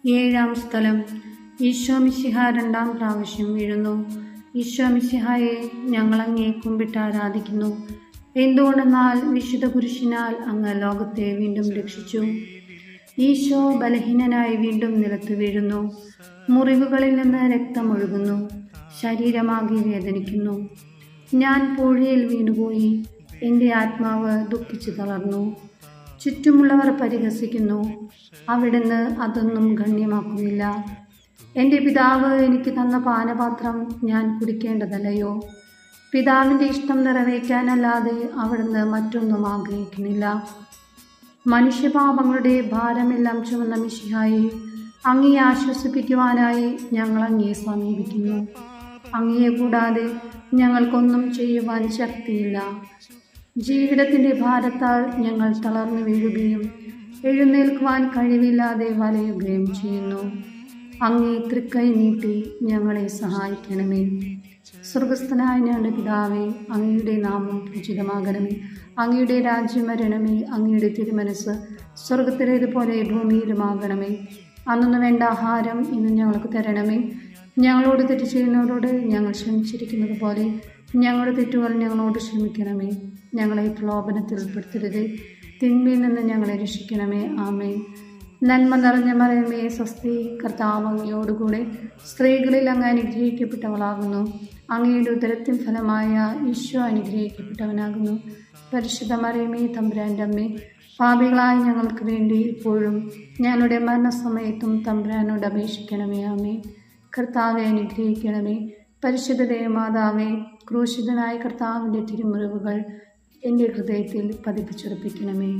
ഏഴാം സ്ഥലം. ഈശോ മിശിഹ രണ്ടാം പ്രാവശ്യം വീഴുന്നു. ഈശോ മിശിഹായെ ഞങ്ങൾ അങ്ങേ കുമ്പിട്ട് ആരാധിക്കുന്നു. എന്തുകൊണ്ടെന്നാൽ വിശുദ്ധ കുരിശിനാൽ അങ്ങ് ലോകത്തെ വീണ്ടും രക്ഷിച്ചു. ഈശോ ബലഹീനനായി വീണ്ടും നിലത്ത് വീഴുന്നു. മുറിവുകളിൽ നിന്ന് രക്തമൊഴുകുന്നു. ശരീരമാകെ വേദനിക്കുന്നു. ഞാൻ പൂഴയിൽ വീണുപോയി. എൻ്റെ ആത്മാവ് ദുഃഖിച്ചു തളർന്നു. ചുറ്റുമുള്ളവർ പരിഹസിക്കുന്നു. അവിടുന്ന് അതൊന്നും ഗണ്യമാക്കുന്നില്ല. എൻ്റെ പിതാവ് എനിക്ക് തന്ന പാനപാത്രം ഞാൻ കുടിക്കേണ്ടതല്ലയോ? പിതാവിൻ്റെ ഇഷ്ടം നിറവേറ്റാനല്ലാതെ അവിടുന്ന് മറ്റൊന്നും ആഗ്രഹിക്കുന്നില്ല. മനുഷ്യപാപങ്ങളുടെ ഭാരമെല്ലാം ചുമന്ന മിശിഹായെ, അങ്ങയെ ആശ്വസിപ്പിക്കുവാനായി ഞങ്ങൾ അങ്ങയെ സമീപിക്കുന്നു. അങ്ങയെ കൂടാതെ ഞങ്ങൾക്കൊന്നും ചെയ്യുവാൻ ശക്തിയില്ല. ജീവിതത്തിൻ്റെ ഭാരത്താൽ ഞങ്ങൾ തളർന്നു വീഴുകയും എഴുന്നേൽക്കുവാൻ കഴിവില്ലാതെ വലയുകയും ചെയ്യുന്നു. അങ്ങേ തൃക്കൈ നീട്ടി ഞങ്ങളെ സഹായിക്കണമേ. സ്വർഗസ്ഥനായ ഞങ്ങളുടെ പിതാവേ, അങ്ങയുടെ നാമം പൂജിതമാകണമേ. അങ്ങയുടെ രാജ്യം വരണമേ. അങ്ങയുടെ തിരുമനസ് സ്വർഗത്തിലേതുപോലെ ഭൂമിയിലുമാകണമേ. അന്നു വേണ്ട ആഹാരം ഇന്ന് ഞങ്ങൾക്ക് തരണമേ. ഞങ്ങളോട് തെറ്റ് ചെയ്യുന്നവരോട് ഞങ്ങൾ ക്ഷമിച്ചിരിക്കുന്നത് പോലെ ഞങ്ങളുടെ തെറ്റുകൾ ഞങ്ങളോട് ക്ഷമിക്കണമേ. ഞങ്ങളെ പ്രലോഭനത്തിൽ ഉൾപ്പെടുത്തരുത്, തിന്മയിൽ നിന്ന് ഞങ്ങളെ രക്ഷിക്കണമേ. ആമേൻ. നന്മ നിറഞ്ഞ മറിയമേ, സ്വസ്തി, കർത്താവ് അങ്ങയോടുകൂടെ സ്ത്രീകളിൽ അങ്ങ് അനുഗ്രഹിക്കപ്പെട്ടവളാകുന്നു. അങ്ങയുടെ ഉദരത്തിൻ ഫലമായ ഈശോ അനുഗ്രഹിക്കപ്പെട്ടവനാകുന്നു. പരിശുദ്ധ മറിയമേ, തമ്പുരാൻ്റെ അമ്മേ, പാപികളായ ഞങ്ങൾക്ക് വേണ്ടി ഇപ്പോഴും ഞങ്ങളുടെ മരണസമയത്തും തമ്പുരാനോട് അപേക്ഷിക്കണമേ. ആമേൻ. കർത്താവെ അനുഗ്രഹിക്കണമേ. പരിശുദ്ധ ദേവമാതാവേ, ക്രൂശിതനായ കർത്താവിൻ്റെ തിരുമുറിവുകൾ എൻ്റെ ഹൃദയത്തിൽ പതിപ്പിച്ചുറപ്പിക്കണമേ.